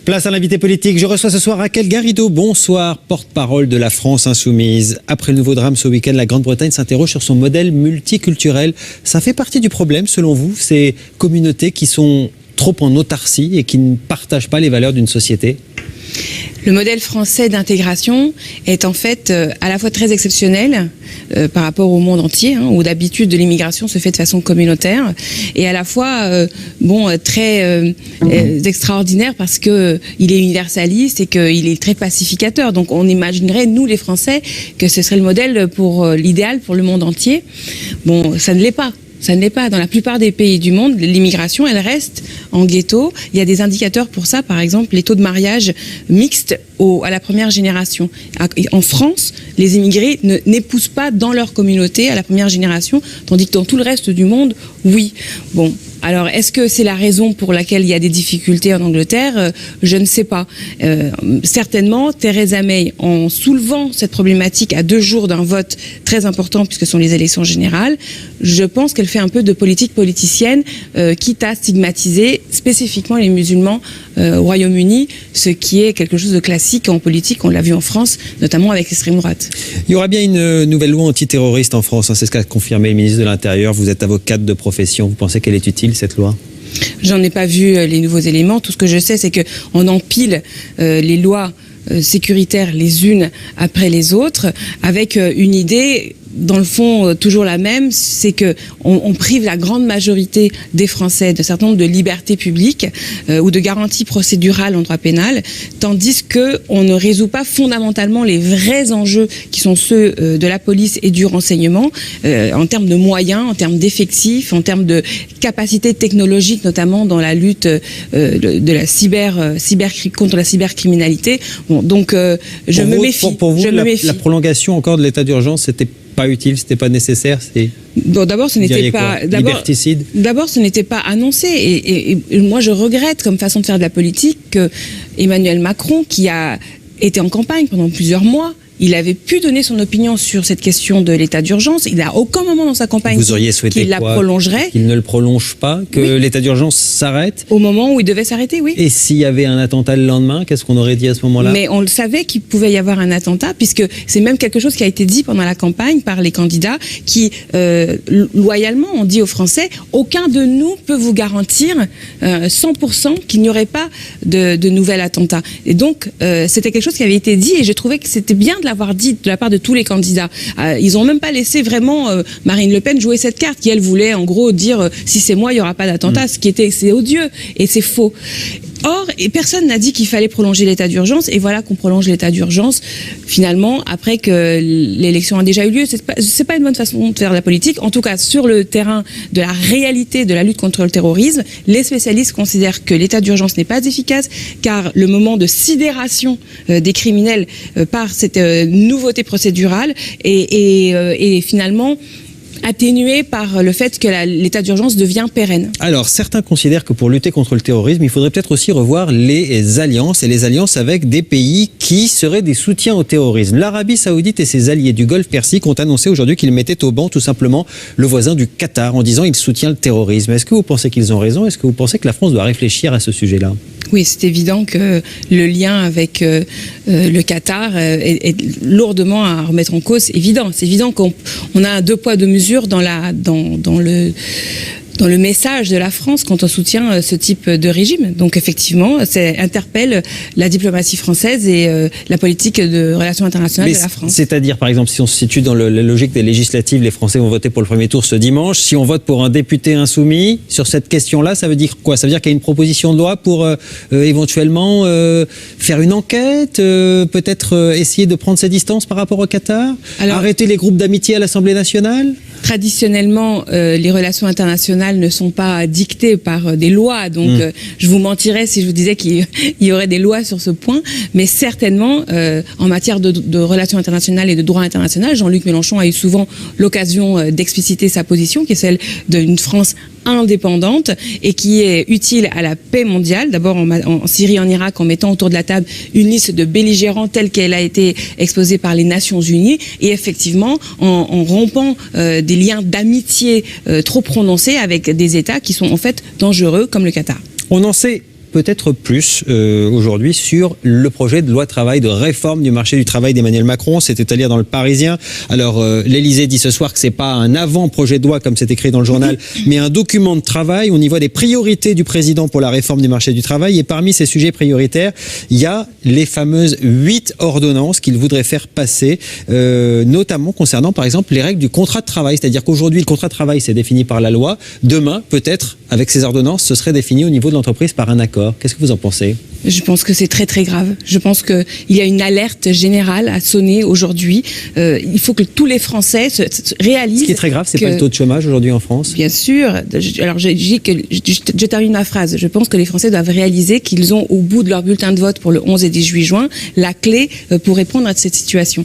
Place à l'invité politique. Je reçois ce soir Raquel Garrido. Bonsoir, porte-parole de la France Insoumise. Après le nouveau drame ce week-end, la Grande-Bretagne s'interroge sur son modèle multiculturel. Ça fait partie du problème, selon vous, ces communautés qui sont trop en autarcie et qui ne partagent pas les valeurs d'une société ? Le modèle français d'intégration est en fait à la fois très exceptionnel par rapport au monde entier, où d'habitude l'immigration se fait de façon communautaire, et à la fois très extraordinaire parce que il est universaliste et qu'il est très pacificateur. Donc on imaginerait, nous les Français, que ce serait le modèle pour l'idéal pour le monde entier. Bon, ça ne l'est pas. Ça ne l'est pas. Dans la plupart des pays du monde, l'immigration, elle reste en ghetto. Il y a des indicateurs pour ça, par exemple, les taux de mariage mixtes à la première génération. En France, les immigrés n'épousent pas dans leur communauté à la première génération, tandis que dans tout le reste du monde, oui. Bon. Alors, est-ce que c'est la raison pour laquelle il y a des difficultés en Angleterre ? Je ne sais pas. Certainement, Theresa May, en soulevant cette problématique à 2 jours d'un vote très important, puisque ce sont les élections générales, je pense qu'elle fait un peu de politique politicienne, quitte à stigmatiser spécifiquement les musulmans au Royaume-Uni, ce qui est quelque chose de classique en politique. On l'a vu en France, notamment avec l'extrême droite. Il y aura bien une nouvelle loi antiterroriste en France, c'est ce qu'a confirmé le ministre de l'Intérieur. Vous êtes avocate de profession, vous pensez qu'elle est utile, cette loi ? J'en ai pas vu les nouveaux éléments. Tout ce que je sais, c'est qu'on empile les lois sécuritaires les unes après les autres, avec une idée, dans le fond, toujours la même, c'est que on prive la grande majorité des Français d'un certain nombre de libertés publiques ou de garanties procédurales en droit pénal, tandis que on ne résout pas fondamentalement les vrais enjeux qui sont ceux de la police et du renseignement, en termes de moyens, en termes d'effectifs, en termes de capacités technologiques, notamment dans la lutte de la contre la cybercriminalité. Bon, donc je me méfie. Pour vous, la prolongation encore de l'état d'urgence, c'était pas utile, c'était pas nécessaire, c'est... Bon, d'abord, ce n'était pas... Liberticide. D'abord, ce n'était pas annoncé. Et moi, je regrette, comme façon de faire de la politique, que Emmanuel Macron, qui a été en campagne pendant plusieurs mois, il avait pu donner son opinion sur cette question de l'état d'urgence. Il n'a aucun moment dans sa campagne qu'il la prolongerait. Qu'il ne le prolonge pas, que l'état d'urgence s'arrête. Au moment où il devait s'arrêter, oui. Et s'il y avait un attentat le lendemain, qu'est-ce qu'on aurait dit à ce moment-là ? Mais on le savait qu'il pouvait y avoir un attentat, puisque c'est même quelque chose qui a été dit pendant la campagne par les candidats qui, loyalement, ont dit aux Français, aucun de nous peut vous garantir 100% qu'il n'y aurait pas de nouvel attentat. Et donc, c'était quelque chose qui avait été dit, et je trouvais que c'était bien de l'avoir dit de la part de tous les candidats. Ils n'ont même pas laissé vraiment Marine Le Pen jouer cette carte qui, elle, voulait en gros dire si c'est moi, il n'y aura pas d'attentat, c'est odieux et c'est faux. Or, personne n'a dit qu'il fallait prolonger l'état d'urgence, et voilà qu'on prolonge l'état d'urgence, finalement, après que l'élection a déjà eu lieu. C'est pas une bonne façon de faire de la politique. En tout cas, sur le terrain de la réalité de la lutte contre le terrorisme, les spécialistes considèrent que l'état d'urgence n'est pas efficace, car le moment de sidération des criminels par cette nouveauté procédurale est finalement atténué par le fait que l'état d'urgence devient pérenne. Alors, certains considèrent que pour lutter contre le terrorisme, il faudrait peut-être aussi revoir les alliances, et les alliances avec des pays qui seraient des soutiens au terrorisme. L'Arabie Saoudite et ses alliés du Golfe Persique ont annoncé aujourd'hui qu'ils mettaient au banc tout simplement le voisin du Qatar en disant qu'il soutient le terrorisme. Est-ce que vous pensez qu'ils ont raison ? Est-ce que vous pensez que la France doit réfléchir à ce sujet-là ? Oui, c'est évident que le lien avec le Qatar est lourdement à remettre en cause. C'est évident qu'on a un 2 poids 2 mesures dans le message de la France quand on soutient ce type de régime. Donc effectivement, ça interpelle la diplomatie française et la politique de relations internationales de la France. C'est-à-dire, par exemple, si on se situe dans la logique des législatives, les Français vont voter pour le premier tour ce dimanche. Si on vote pour un député insoumis, sur cette question-là, ça veut dire quoi ? Ça veut dire qu'il y a une proposition de loi pour éventuellement faire une enquête, peut-être essayer de prendre ses distances par rapport au Qatar ? Arrêter les groupes d'amitié à l'Assemblée nationale ? Traditionnellement, les relations internationales ne sont pas dictées par des lois, donc je vous mentirais si je vous disais qu'il y aurait des lois sur ce point, mais certainement en matière de relations internationales et de droit international, Jean-Luc Mélenchon a eu souvent l'occasion d'expliciter sa position, qui est celle d'une France indépendante et qui est utile à la paix mondiale, d'abord en Syrie, en Irak, en mettant autour de la table une liste de belligérants telle qu'elle a été exposée par les Nations Unies, et effectivement en rompant des liens d'amitié trop prononcés avec des États qui sont en fait dangereux, comme le Qatar. On en sait peut-être plus aujourd'hui sur le projet de loi travail, de réforme du marché du travail d'Emmanuel Macron. C'était à lire dans Le Parisien. Alors, l'Élysée dit ce soir que c'est pas un avant-projet de loi, comme c'est écrit dans le journal, mais un document de travail. On y voit des priorités du président pour la réforme du marché du travail. Et parmi ces sujets prioritaires, il y a les fameuses 8 ordonnances qu'il voudrait faire passer, notamment concernant, par exemple, les règles du contrat de travail. C'est-à-dire qu'aujourd'hui, le contrat de travail, c'est défini par la loi. Demain, peut-être, avec ces ordonnances, ce serait défini au niveau de l'entreprise par un accord. Qu'est-ce que vous en pensez ? Je pense que c'est très très grave. Je pense qu'il y a une alerte générale à sonner aujourd'hui. Il faut que tous les Français se réalisent. Ce qui est très grave, c'est pas le taux de chômage aujourd'hui en France ? Bien sûr. Alors je termine ma phrase. Je pense que les Français doivent réaliser qu'ils ont au bout de leur bulletin de vote pour le 11 et 18 juin la clé pour répondre à cette situation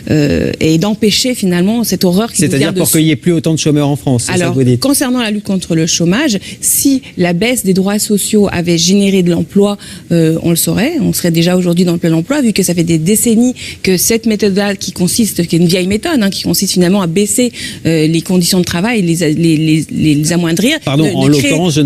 et d'empêcher finalement cette horreur qui nous vient C'est-à-dire pour qu'il n'y ait plus autant de chômeurs en France. C'est alors, ça que vous dites. Concernant la lutte contre le chômage, si la baisse des droits sociaux avait généré de l'emploi, on le saurait, on serait déjà aujourd'hui dans le plein emploi, vu que ça fait des décennies que cette méthode-là, qui est une vieille méthode, qui consiste finalement à baisser les conditions de travail, les amoindrir, Pardon, en ne crée l'occurrence,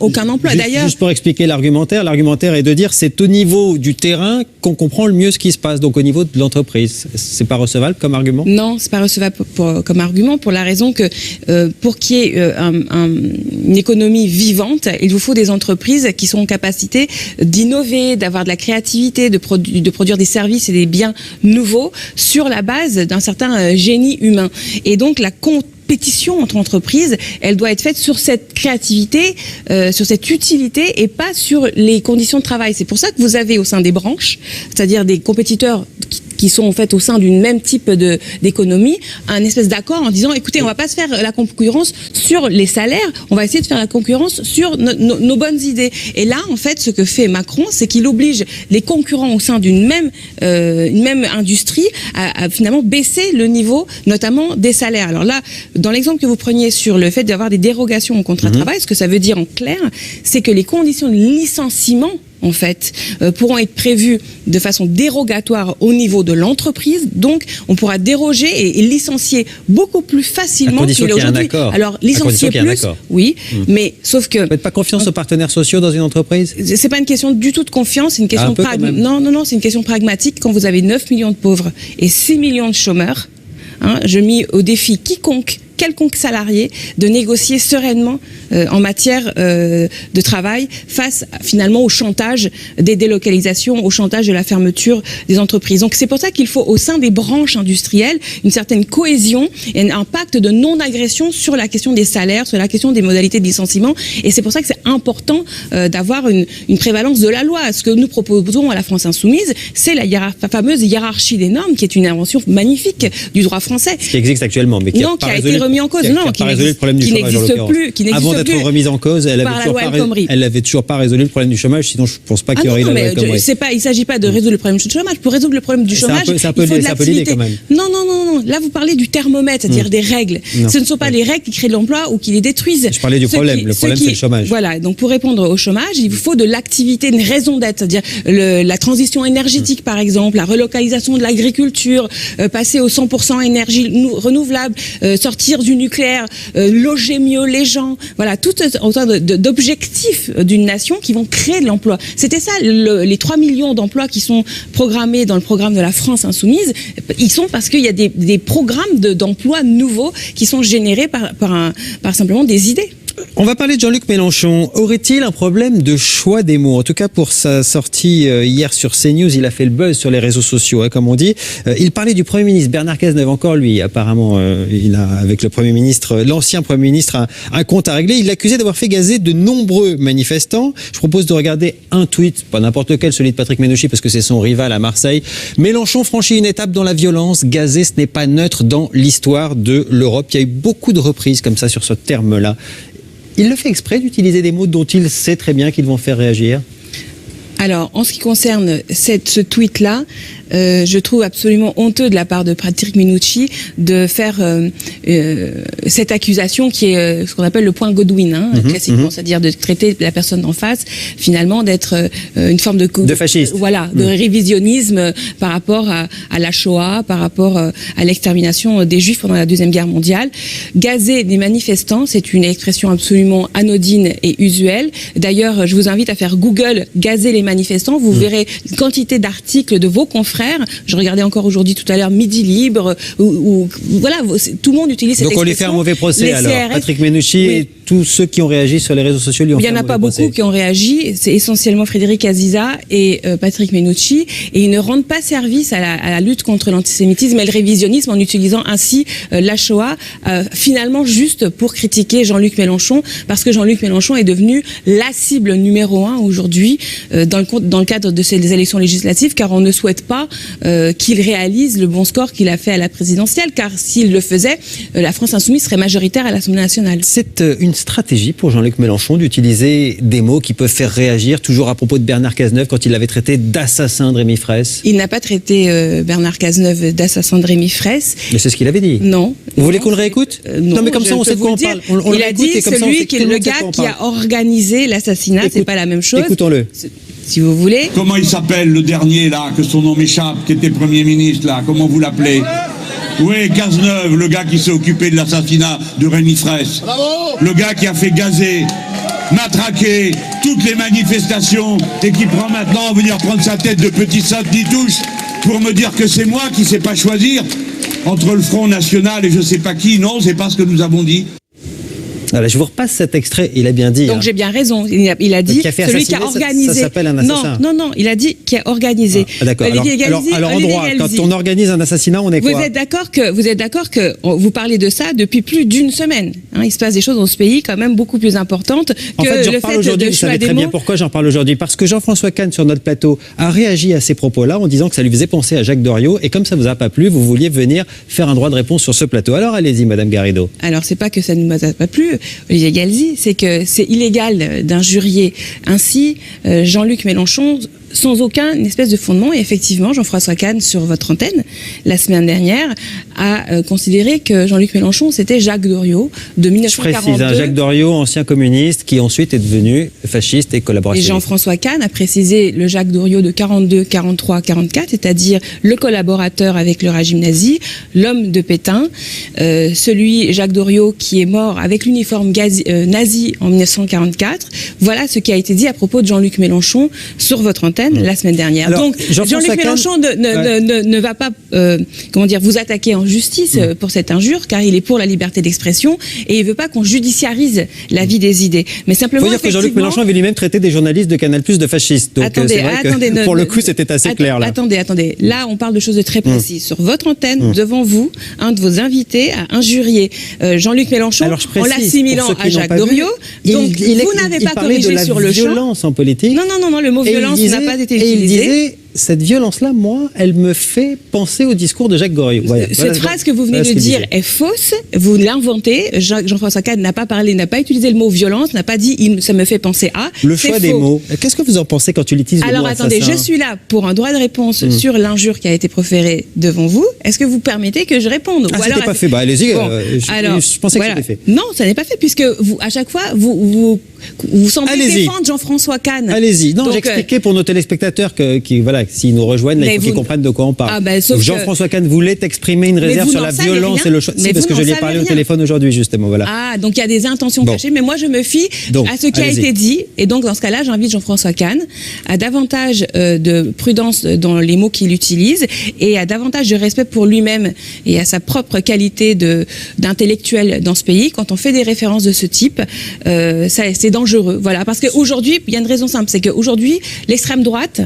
aucun emploi. D'ailleurs, juste pour expliquer l'argumentaire est de dire c'est au niveau du terrain qu'on comprend le mieux ce qui se passe, donc au niveau de l'entreprise. C'est pas recevable comme argument ? Non, c'est pas recevable comme argument pour la raison que pour qu'il y ait une économie vivante, il vous faut des entreprises qui sont en capacité d'innover, d'avoir de la créativité, de produire des services et des biens nouveaux sur la base d'un certain génie humain. Et donc la compétition entre entreprises, elle doit être faite sur cette créativité, sur cette utilité et pas sur les conditions de travail. C'est pour ça que vous avez au sein des branches, c'est-à-dire des compétiteurs qui sont en fait au sein d'une même type d'économie, un espèce d'accord en disant écoutez, on va pas se faire la concurrence sur les salaires, on va essayer de faire la concurrence sur nos bonnes idées. Et là, en fait, ce que fait Macron, c'est qu'il oblige les concurrents au sein d'une même industrie à finalement baisser le niveau, notamment des salaires. Alors là, dans l'exemple que vous preniez sur le fait d'avoir des dérogations au contrat de travail, ce que ça veut dire en clair, c'est que les conditions de licenciement en fait, pourront être prévues de façon dérogatoire au niveau de l'entreprise. Donc, on pourra déroger et licencier beaucoup plus facilement qu'il est aujourd'hui. Alors, licencier plus, oui, mais sauf que... Vous faites pas confiance aux partenaires sociaux dans une entreprise ? C'est pas une question du tout de confiance, c'est une question pragmatique. Non, c'est une question pragmatique. Quand vous avez 9 millions de pauvres et 6 millions de chômeurs, je mets au défi quelconque salarié de négocier sereinement en matière de travail face finalement au chantage des délocalisations, au chantage de la fermeture des entreprises. Donc c'est pour ça qu'il faut au sein des branches industrielles une certaine cohésion et un pacte de non-agression sur la question des salaires, sur la question des modalités de licenciement. Et c'est pour ça que c'est important d'avoir une prévalence de la loi. Ce que nous proposons à la France Insoumise, c'est la fameuse hiérarchie des normes qui est une invention magnifique du droit français. Ce qui existe actuellement, mais qui a été remis en cause. Qui n'existe plus. Avant d'être remise en cause, elle avait toujours pas résolu le problème du chômage. Sinon, je pense pas qu'il y aurait eu la loi El Khomri. Il ne s'agit pas de résoudre le problème du chômage. Pour résoudre le problème du chômage, il faut de l'activité. Non. Là, vous parlez du thermomètre, c'est-à-dire des règles. Ce ne sont pas les règles qui créent de l'emploi ou qui les détruisent. Je parlais du problème. Le problème, c'est le chômage. Voilà. Donc, pour répondre au chômage, il vous faut de l'activité, une raison d'être, c'est-à-dire la transition énergétique, par exemple, la relocalisation de l'agriculture, passer au 100% énergie renouvelable, sortir du nucléaire, loger mieux les gens, voilà, tout autant d'objectifs d'une nation qui vont créer de l'emploi. C'était ça, les 3 millions d'emplois qui sont programmés dans le programme de la France Insoumise, ils sont parce qu'il y a des programmes d'emplois nouveaux qui sont générés par simplement des idées. On va parler de Jean-Luc Mélenchon. Aurait-il un problème de choix des mots ? En tout cas, pour sa sortie hier sur CNews, il a fait le buzz sur les réseaux sociaux, comme on dit. Il parlait du Premier ministre, Bernard Cazeneuve, encore lui. Apparemment, il a, avec le Premier ministre, l'ancien Premier ministre, un compte à régler. Il l'accusait d'avoir fait gazer de nombreux manifestants. Je propose de regarder un tweet, pas n'importe lequel, celui de Patrick Mennucci, parce que c'est son rival à Marseille. Mélenchon franchit une étape dans la violence. Gazer, ce n'est pas neutre dans l'histoire de l'Europe. Il y a eu beaucoup de reprises comme ça sur ce terme-là. Il le fait exprès d'utiliser des mots dont il sait très bien qu'ils vont faire réagir ? Alors, en ce qui concerne ce tweet-là, je trouve absolument honteux de la part de Patrick Mennucci de faire cette accusation qui est ce qu'on appelle le point Godwin, classiquement, c'est-à-dire de traiter la personne d'en face finalement d'être une forme de fasciste. Voilà, de révisionnisme par rapport à la Shoah, par rapport à l'extermination des Juifs pendant la Deuxième Guerre mondiale. Gazer des manifestants, c'est une expression absolument anodine et usuelle. D'ailleurs, je vous invite à faire Google gazer les manifestants. Vous verrez une quantité d'articles de vos confrères. Je regardais encore aujourd'hui tout à l'heure Midi Libre, où voilà, tout le monde utilise cette expression. Donc on lui fait un mauvais procès alors. CRS, Patrick Mennucci et tous ceux qui ont réagi sur les réseaux sociaux lui ont fait un mauvais procès. Il n'y en a pas beaucoup qui ont réagi. C'est essentiellement Frédéric Aziza et Patrick Mennucci. Et ils ne rendent pas service à la lutte contre l'antisémitisme et le révisionnisme en utilisant ainsi la Shoah, finalement juste pour critiquer Jean-Luc Mélenchon, parce que Jean-Luc Mélenchon est devenu la cible numéro 1 aujourd'hui dans le cadre de ces élections législatives, car on ne souhaite pas qu'il réalise le bon score qu'il a fait à la présidentielle, car s'il le faisait, la France insoumise serait majoritaire à l'Assemblée nationale. C'est une stratégie pour Jean-Luc Mélenchon d'utiliser des mots qui peuvent faire réagir, toujours à propos de Bernard Cazeneuve, quand il l'avait traité d'assassin de Rémi Fraisse. Il n'a pas traité Bernard Cazeneuve d'assassin de Rémi Fraisse. Mais c'est ce qu'il avait dit. Non. Vous voulez qu'on le réécoute? Non, mais comme ça on sait de quoi on parle. Il a dit celui qui est le gars qui a organisé l'assassinat, c'est pas la même chose. Écoutons-le. Si vous voulez. Comment il s'appelle le dernier là, que son nom m'échappe, qui était Premier ministre là, comment vous l'appelez? Oui, Cazeneuve, le gars qui s'est occupé de l'assassinat de Rémi Fraisse. Bravo. Le gars qui a fait gazer, matraquer toutes les manifestations et qui prend maintenant venir prendre sa tête de petit sainte Nitouche pour me dire que c'est moi qui ne sais pas choisir entre le Front National et je ne sais pas qui. Non, c'est pas ce que nous avons dit. Alors, je vous repasse cet extrait, il a bien dit. Donc j'ai bien raison, il a dit celui qui a organisé. Ça s'appelle un assassin. Non, il a dit qui a organisé. Ah, d'accord. Alors en droit, quand on organise un assassinat, on est quoi? Vous êtes d'accord que vous parlez de ça depuis plus d'une semaine. Il se passe des choses dans ce pays quand même beaucoup plus importantes que le fait de vous savez très bien pourquoi j'en parle aujourd'hui. Parce que Jean-François Kahn, sur notre plateau, a réagi à ces propos-là en disant que ça lui faisait penser à Jacques Doriot. Et comme ça vous a pas plu, vous vouliez venir faire un droit de réponse sur ce plateau. Alors allez-y, Madame Garrido. Alors c'est pas que ça ne nous a pas plu, Olivier Galzi, c'est que c'est illégal d'injurier ainsi Jean-Luc Mélenchon sans aucun espèce de fondement. Et effectivement, Jean-François Kahn, sur votre antenne, la semaine dernière, a considéré que Jean-Luc Mélenchon, c'était Jacques Doriot de 1942. Je précise, Jacques Doriot, ancien communiste, qui ensuite est devenu fasciste et collaborationniste. Et Jean-François Kahn a précisé le Jacques Doriot de 42, 43, 44, c'est-à-dire le collaborateur avec le régime nazi, l'homme de Pétain, celui, Jacques Doriot, qui est mort avec l'uniforme nazi en 1944. Voilà ce qui a été dit à propos de Jean-Luc Mélenchon sur votre antenne la semaine dernière. Alors, donc Jean-Luc Mélenchon ne va pas vous attaquer en justice pour cette injure, car il est pour la liberté d'expression et il veut pas qu'on judiciarise la vie des idées. Mais simplement, faut dire que Jean-Luc Mélenchon avait lui-même traité des journalistes de Canal+ de fascistes. Donc c'est vrai que pour le coup c'était assez clair là. Attendez. Là on parle de choses de très précises. Sur votre antenne, devant vous, un de vos invités a injurié Jean-Luc Mélenchon en l'assimilant à Jacques Doriot. Donc vous n'avez pas corrigé sur le champ. Violence en politique. Non, le mot violence n'a pas été utilisé. Et il disait, cette violence-là, moi, elle me fait penser au discours de Jacques Doriot. Cette phrase que vous venez de dire est fausse, vous l'inventez. Jean-François Kahn n'a pas utilisé le mot violence, n'a pas dit ça me fait penser à. Le choix des mots. Qu'est-ce que vous en pensez quand tu utilises le mot assassin? Alors attendez, je suis là pour un droit de réponse sur l'injure qui a été proférée devant vous. Est-ce que vous permettez que je réponde? C'était pas fait. Allez-y. Je pensais que c'était fait. Non, ça n'est pas fait, puisque à chaque fois, vous semblez défendre Jean-François Kahn. Allez-y. Non, j'expliquais pour nos téléspectateurs s'ils nous rejoignent, il faut qu'ils comprennent de quoi on parle. Jean-François Kahn voulait exprimer une réserve sur la violence et le choix. C'est parce que je lui ai parlé au téléphone aujourd'hui, justement. Voilà. Ah, donc il y a des intentions cachées, mais moi je me fie à ce qui a été dit. Et donc dans ce cas-là, j'invite Jean-François Kahn à davantage de prudence dans les mots qu'il utilise et à davantage de respect pour lui-même et à sa propre qualité d'intellectuel dans ce pays. Quand on fait des références de ce type, c'est dangereux. Voilà, parce qu'aujourd'hui, il y a une raison simple, c'est qu'aujourd'hui, l'extrême droite,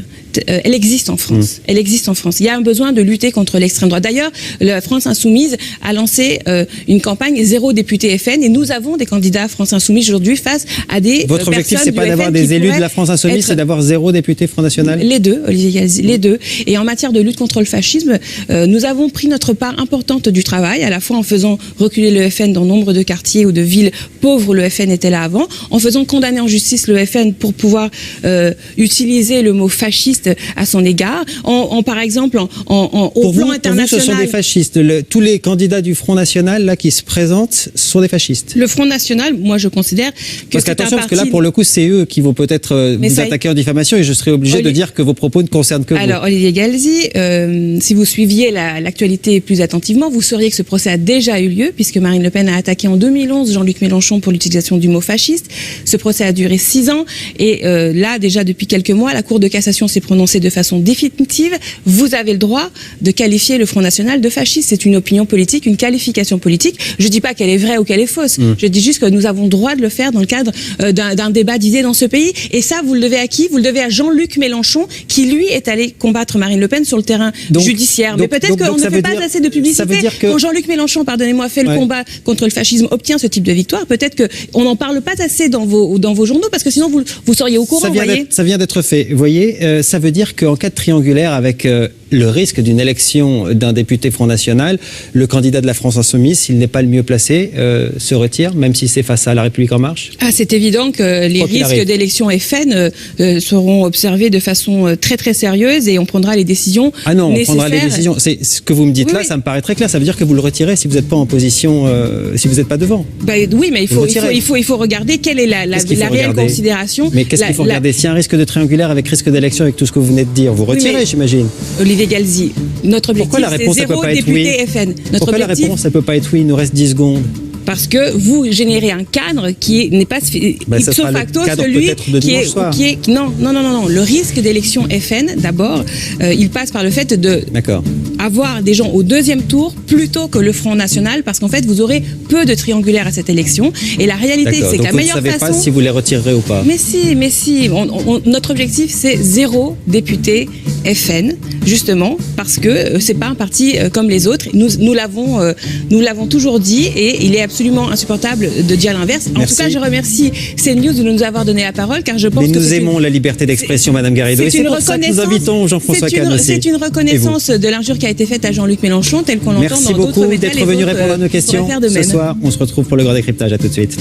elle existe en France. Elle existe en France. Il y a un besoin de lutter contre l'extrême droite. D'ailleurs, la France Insoumise a lancé une campagne 0 député FN et nous avons des candidats France Insoumise aujourd'hui face à des Votre objectif, c'est pas d'avoir des élus de la France Insoumise, c'est d'avoir 0 député Front National? Les deux, Olivier Galzi, les deux. Et en matière de lutte contre le fascisme, nous avons pris notre part importante du travail, à la fois en faisant reculer le FN dans nombre de quartiers ou de villes pauvres où le FN était là avant, en faisant condamner en justice le FN pour pouvoir utiliser le mot fasciste fascistes à son égard, par exemple, au Pour plan vous, international. ce sont des fascistes. Tous les candidats du Front National là, qui se présentent sont des fascistes. Le Front National, moi je considère que Parce c'est un qu'attention, parti... parce que là, pour le coup, c'est eux qui vont peut-être vous attaquer en diffamation et je serai obligé de dire que vos propos ne concernent que vous. Alors, Olivier Galzi, si vous suiviez l'actualité plus attentivement, vous sauriez que ce procès a déjà eu lieu, puisque Marine Le Pen a attaqué en 2011 Jean-Luc Mélenchon pour l'utilisation du mot fasciste. Ce procès a duré 6 ans et là, déjà depuis quelques mois, la Cour de cassation s'est prononcée de façon définitive. Vous avez le droit de qualifier le Front National de fasciste. C'est une opinion politique, une qualification politique. Je dis pas qu'elle est vraie ou qu'elle est fausse. Je dis juste que nous avons le droit de le faire dans le cadre d'un débat d'idées dans ce pays. Et ça, vous le devez à qui? Vous le devez à Jean-Luc Mélenchon, qui lui est allé combattre Marine Le Pen sur le terrain judiciaire. Mais peut-être qu'on ne fait pas assez de publicité. Quand Jean-Luc Mélenchon, pardonnez-moi, fait le combat contre le fascisme, obtient ce type de victoire, peut-être qu'on n'en parle pas assez dans vos journaux, parce que sinon vous seriez au courant. Ça vient d'être fait. Vous voyez, ça veut dire qu'en cas de triangulaire avec le risque d'une élection d'un député Front National, le candidat de la France Insoumise, s'il n'est pas le mieux placé, se retire, même si c'est face à La République En Marche? C'est évident que les risques d'élection FN seront observés de façon très très sérieuse et on prendra les décisions nécessaires. On prendra les décisions. C'est ce que vous me dites là, ça me paraît très clair. Ça veut dire que vous le retirez si vous n'êtes pas en position, si vous n'êtes pas devant. Oui, mais il faut regarder quelle est la réelle considération. Mais qu'est-ce qu'il faut regarder? S'il y a un risque de triangulaire avec risque d'élection, avec tout ce que vous venez de dire, vous retirez, j'imagine. Olivier Galzi, notre objectif, c'est 0 député FN. Pourquoi la réponse, ça peut pas être oui? Il nous reste 10 secondes. Parce que vous générez un cadre qui n'est pas ipso facto celui qui est non. Le risque d'élection FN, d'abord, il passe par le fait de avoir des gens au deuxième tour plutôt que le Front National, parce qu'en fait, vous aurez peu de triangulaires à cette élection. Et la réalité, c'est que la meilleure façon... vous ne savez pas si vous les retirerez ou pas. Mais si. Notre objectif, c'est 0 député FN, justement, parce que c'est pas un parti comme les autres. Nous l'avons toujours dit et il est absolument insupportable de dire l'inverse. En tout cas, je remercie CNews de nous avoir donné la parole, car je pense que nous aimons la liberté d'expression, Madame Garrido. Et c'est pour ça que nous invitons Jean-François Kahn aussi. C'est une reconnaissance de l'injure qui a été faite à Jean-Luc Mélenchon, telle qu'on l'entend dans d'autres médias. Merci beaucoup d'être venu répondre à nos questions. Ce soir, on se retrouve pour le grand décryptage. À tout de suite.